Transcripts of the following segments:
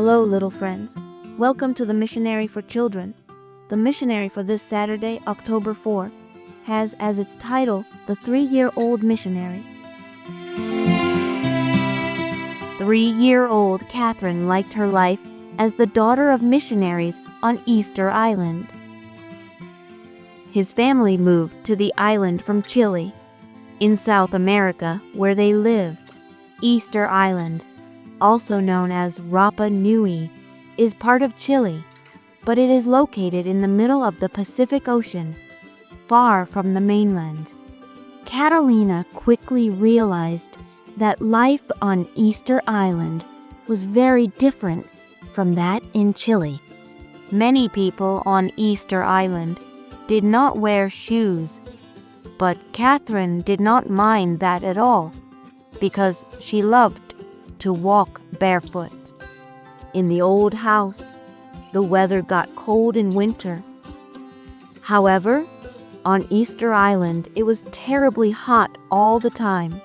Hello, little friends. Welcome to the Missionary for Children. The Missionary for this Saturday, October 4, has as its title, The 3-Year-Old Missionary. 3-year-old Catherine liked her life as the daughter of missionaries on Easter Island. His family moved to the island from Chile, in South America, where they lived. Easter Island, also known as Rapa Nui, is part of Chile, but it is located in the middle of the Pacific Ocean, far from the mainland. Catalina quickly realized that life on Easter Island was very different from that in Chile. Many people on Easter Island did not wear shoes, but Catherine did not mind that at all, because she loved to walk barefoot. In the old house, the weather got cold in winter. However, on Easter Island, it was terribly hot all the time.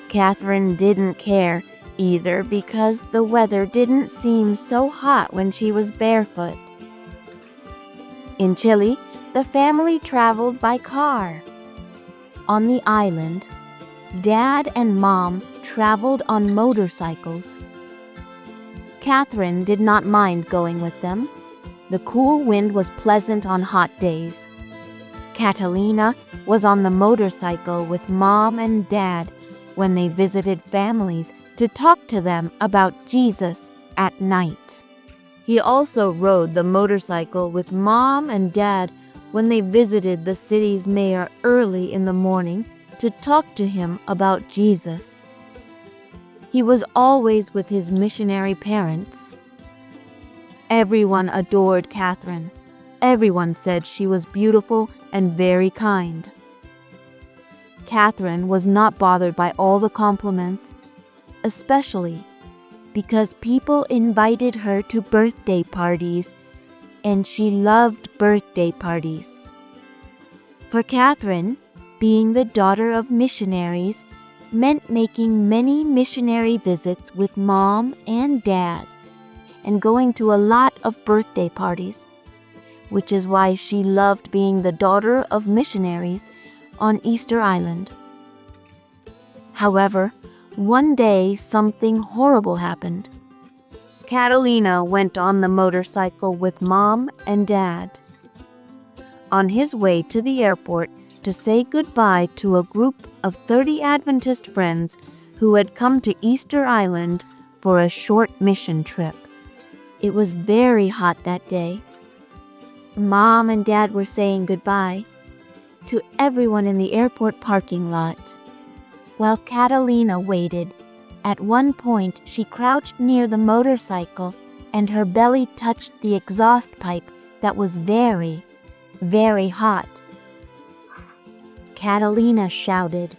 Catherine didn't care either because the weather didn't seem so hot when she was barefoot. In Chile, the family traveled by car. On the island, Dad and Mom traveled on motorcycles. Catherine did not mind going with them. The cool wind was pleasant on hot days. Catalina was on the motorcycle with Mom and Dad when they visited families to talk to them about Jesus at night. He also rode the motorcycle with Mom and Dad when they visited the city's mayor early in the morning to talk to him about Jesus. He was always with his missionary parents. Everyone adored Catherine. Everyone said she was beautiful and very kind. Catherine was not bothered by all the compliments, especially because people invited her to birthday parties, and she loved birthday parties. For Catherine, being the daughter of missionaries meant making many missionary visits with Mom and Dad and going to a lot of birthday parties, which is why she loved being the daughter of missionaries on Easter Island. However, one day something horrible happened. Catalina went on the motorcycle with Mom and Dad. On his way to the airport to say goodbye to a group of 30 Adventist friends who had come to Easter Island for a short mission trip. It was very hot that day. Mom and Dad were saying goodbye to everyone in the airport parking lot. While Catalina waited, at one point she crouched near the motorcycle and her belly touched the exhaust pipe that was very, very hot. Catalina shouted.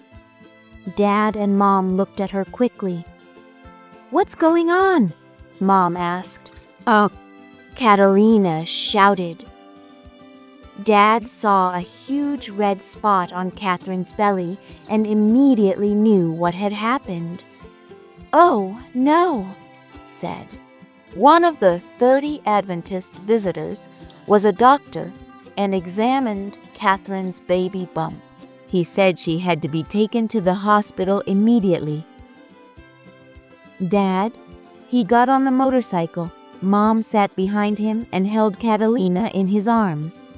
Dad and Mom looked at her quickly. "What's going on?" Mom asked. "Oh," Catalina shouted. Dad saw a huge red spot on Catherine's belly and immediately knew what had happened. "Oh, no," said. One of the 30 Adventist visitors was a doctor and examined Catherine's baby bump. He said she had to be taken to the hospital immediately. Dad, he got on the motorcycle. Mom sat behind him and held Catalina in his arms.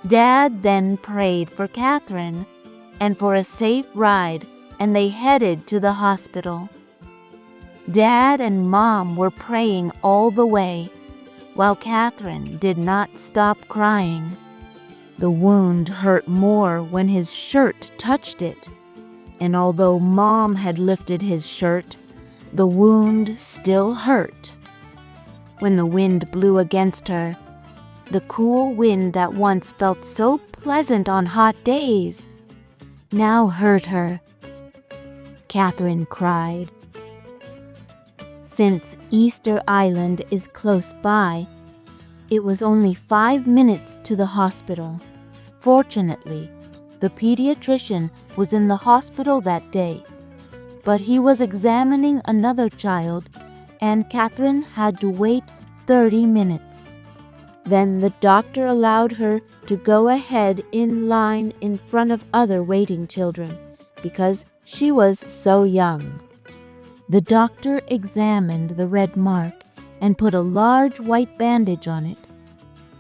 Dad then prayed for Catherine and for a safe ride, and they headed to the hospital. Dad and Mom were praying all the way, while Catherine did not stop crying. The wound hurt more when his shirt touched it, and although Mom had lifted his shirt, the wound still hurt. When the wind blew against her, the cool wind that once felt so pleasant on hot days now hurt her. Catherine cried. Since Easter Island is close by, it was only 5 minutes to the hospital. Fortunately, the pediatrician was in the hospital that day, but he was examining another child and Catherine had to wait 30 minutes. Then the doctor allowed her to go ahead in line in front of other waiting children because she was so young. The doctor examined the red mark and put a large white bandage on it.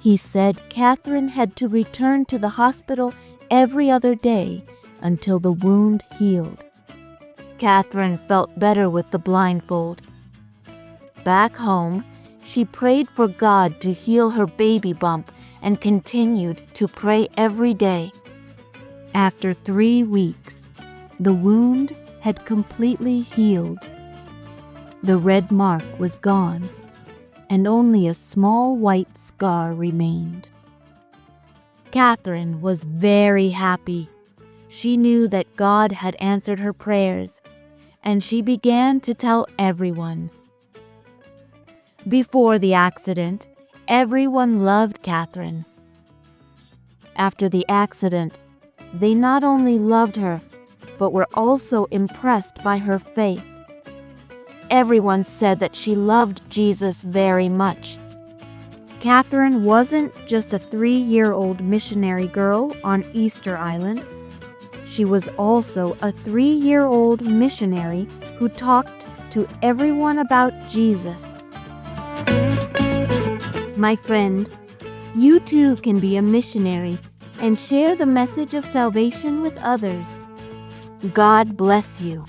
He said Catherine had to return to the hospital every other day until the wound healed. Catherine felt better with the blindfold. Back home, she prayed for God to heal her baby bump and continued to pray every day. After 3 weeks, the wound had completely healed. The red mark was gone, and only a small white scar remained. Catherine was very happy. She knew that God had answered her prayers, and she began to tell everyone. Before the accident, everyone loved Catherine. After the accident, they not only loved her, but were also impressed by her faith. Everyone said that she loved Jesus very much. Catherine wasn't just a 3-year-old missionary girl on Easter Island. She was also a 3-year-old missionary who talked to everyone about Jesus. My friend, you too can be a missionary and share the message of salvation with others. God bless you.